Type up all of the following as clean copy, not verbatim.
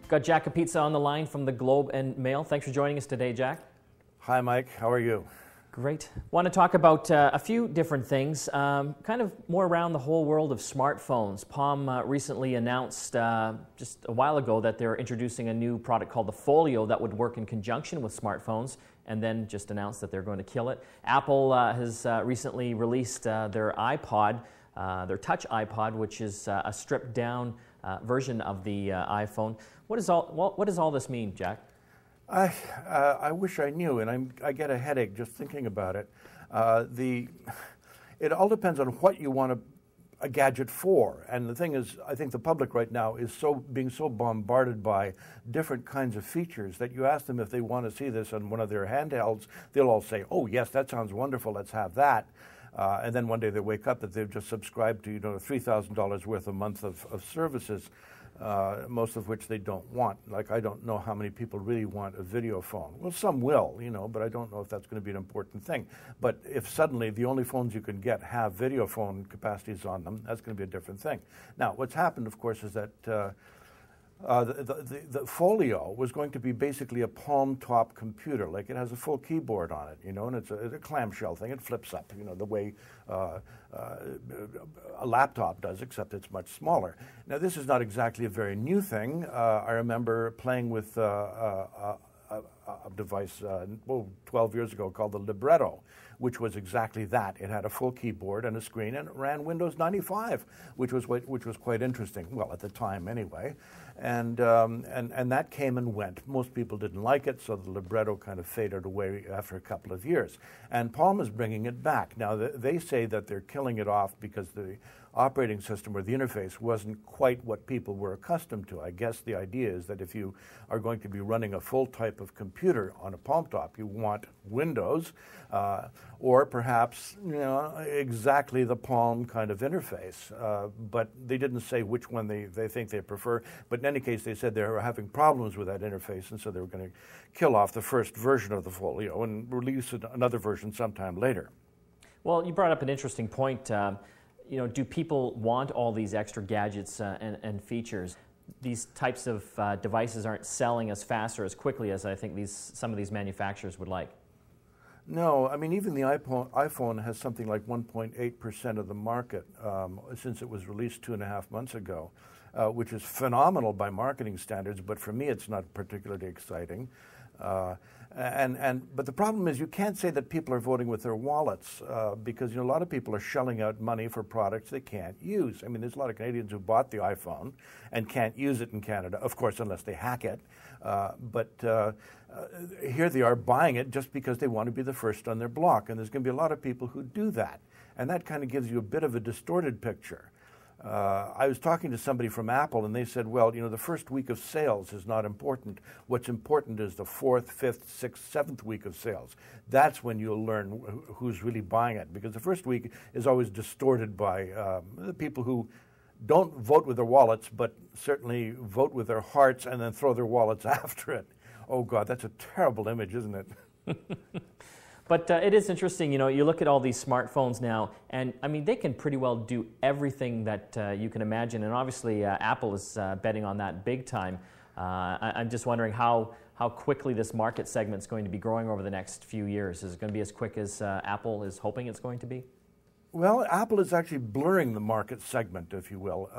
Got Jack Kapica on the line from the Globe and Mail. Thanks for joining us today, Jack. Hi, Mike. How are you? Great. Want to talk about a few different things, kind of more around the whole world of smartphones. Palm recently announced just a while ago that they're introducing a new product called the Foleo that would work in conjunction with smartphones, and then just announced that they're going to kill it. Apple has recently released their iPod, their Touch iPod, which is a stripped-down version of the iPhone. What does all this mean, Jack? I wish I knew, and I get a headache just thinking about it. It all depends on what you want a gadget for. And the thing is, I think the public right now is being so bombarded by different kinds of features that you ask them if they want to see this on one of their handhelds, they'll all say, "Oh yes, that sounds wonderful. Let's have that." And then one day they wake up that they've just subscribed to $3,000 worth a month of services. Most of which they don't want. Like, I don't know how many people really want a video phone. Well, some will, but I don't know if that's going to be an important thing. But if suddenly the only phones you can get have video phone capacities on them, that's going to be a different thing. Now, what's happened, of course, is that the Folio was going to be basically a palm-top computer. Like, it has a full keyboard on it, and it's a clamshell thing. It flips up, the way a laptop does, except it's much smaller. Now, this is not exactly a very new thing. I remember playing with a device 12 years ago called the Libretto, which was exactly that. It had a full keyboard and a screen, and it ran Windows 95, which was quite interesting. Well, at the time, anyway. And that came and went. Most people didn't like it, so the Libretto kind of faded away after a couple of years. And Palm is bringing it back. Now, they say that they're killing it off because the operating system or the interface wasn't quite what people were accustomed to. I guess the idea is that if you are going to be running a full type of computer on a Palm Top, you want Windows, or perhaps exactly the Palm kind of interface. But they didn't say which one they think they prefer. But in any case, they said they were having problems with that interface, and so they were going to kill off the first version of the Folio and release another version sometime later. Well, you brought up an interesting point. Do people want all these extra gadgets and features? These types of devices aren't selling as fast or as quickly as I think some of these manufacturers would like. No, I mean, even the iPhone has something like 1.8% of the market since it was released 2.5 months ago, which is phenomenal by marketing standards, but for me it's not particularly exciting. But the problem is you can't say that people are voting with their wallets because a lot of people are shelling out money for products they can't use. I mean, there's a lot of Canadians who bought the iPhone and can't use it in Canada, of course, unless they hack it. But here they are buying it just because they want to be the first on their block, and there's going to be a lot of people who do that, and that kind of gives you a bit of a distorted picture. I was talking to somebody from Apple, and they said, well, the first week of sales is not important. What's important is the 4th, 5th, 6th, 7th week of sales. That's when you'll learn who's really buying it, because the first week is always distorted by the people who don't vote with their wallets, but certainly vote with their hearts and then throw their wallets after it. Oh, God, that's a terrible image, isn't it? But it is interesting, you look at all these smartphones now, and I mean, they can pretty well do everything that you can imagine, and obviously Apple is betting on that big time. I'm just wondering how quickly this market segment is going to be growing over the next few years. Is it going to be as quick as Apple is hoping it's going to be? Well, Apple is actually blurring the market segment, if you will.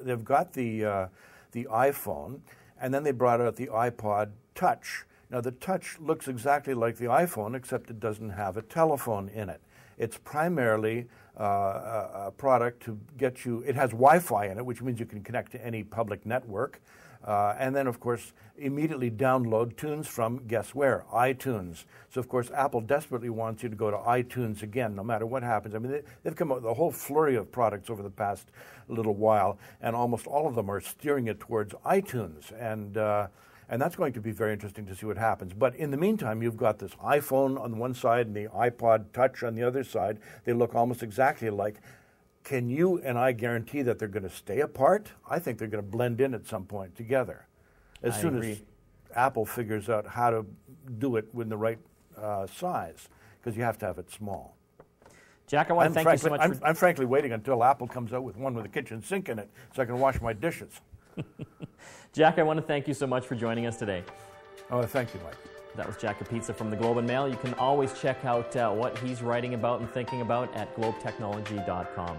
They've got the iPhone, and then they brought out the iPod Touch. Now, the Touch looks exactly like the iPhone, except it doesn't have a telephone in it. It's primarily a product to get you, it has Wi-Fi in it, which means you can connect to any public network. And then, of course, immediately download tunes from, guess where? iTunes. So, of course, Apple desperately wants you to go to iTunes again, no matter what happens. I mean, they've come up with a whole flurry of products over the past little while, and almost all of them are steering it towards iTunes. And that's going to be very interesting to see what happens. But in the meantime, you've got this iPhone on one side and the iPod Touch on the other side. They look almost exactly alike. Can you and I guarantee that they're going to stay apart? I think they're going to blend in at some point together. As soon as Apple figures out how to do it with the right size, because you have to have it small. Jack, I want to thank you so much. I'm frankly waiting until Apple comes out with one with a kitchen sink in it so I can wash my dishes. Jack, I want to thank you so much for joining us today. Oh, thank you, Mike. That was Jack Kapica from the Globe and Mail. You can always check out what he's writing about and thinking about at globetechnology.com.